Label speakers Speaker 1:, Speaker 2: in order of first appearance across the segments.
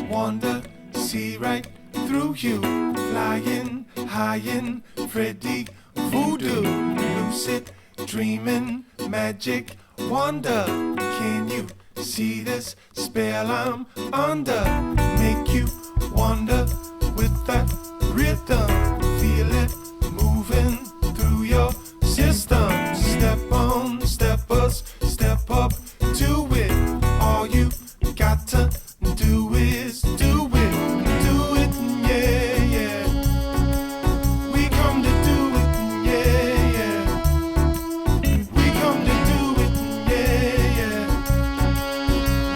Speaker 1: wonder, see right through you. Flying high in Freddy voodoo. Lucid dreaming, magic wonder. Can you see this spell I'm under? Make you wonder with that rhythm. Feel it moving through your system. Step on, steppers, step up to it. All you got to do is do it, yeah, yeah. We come to do it, yeah, yeah. We come to do it, yeah, yeah.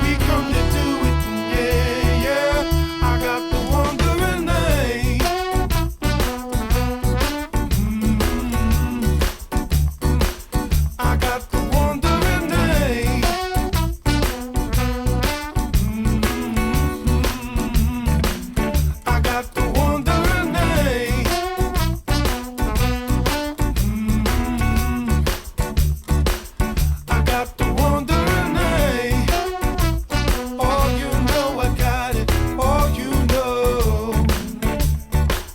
Speaker 1: We come to do it, yeah, yeah. I got the wandering eye. I got the wandering eye. I got the wandering eye. I got the wandering eye. Oh, you know I got it. Oh, you know.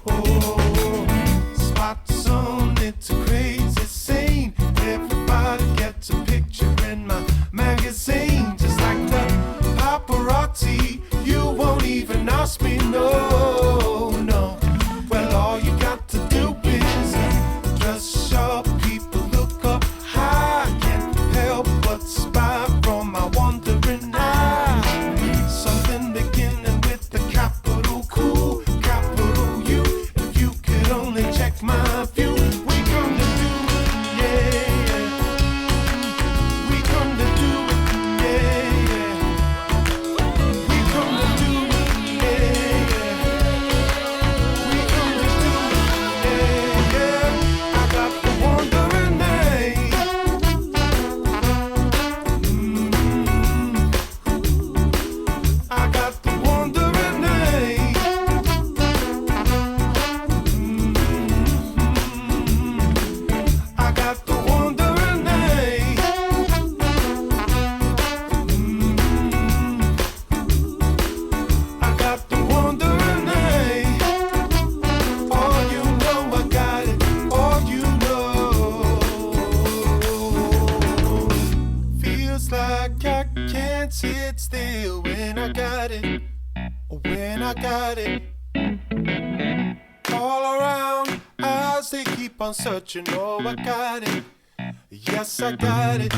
Speaker 1: Oh, spots on it's a crazy scene. Everybody gets a picture in my magazine. Just like the paparazzi, you won't even ask me, no, no. Well, all you got to do is dress sharp, people look up high. Can't help but spy from my wandering eye. Something beginning with the capital Q, capital U. If you could only check my view. We come to do it, yeah, yeah. We come to do it, yeah, yeah. We come to do it, yeah, yeah. We come to do it, yeah, yeah. I got the wandering eye. I got the wandering eye. I got the wandering eye. I got the wandering eye. Oh, you know I got it. Oh, you know. Feels like I can't sit still when I got it. When I got it. All around, eyes they keep on searching. Oh, I got it. Yes, I got it.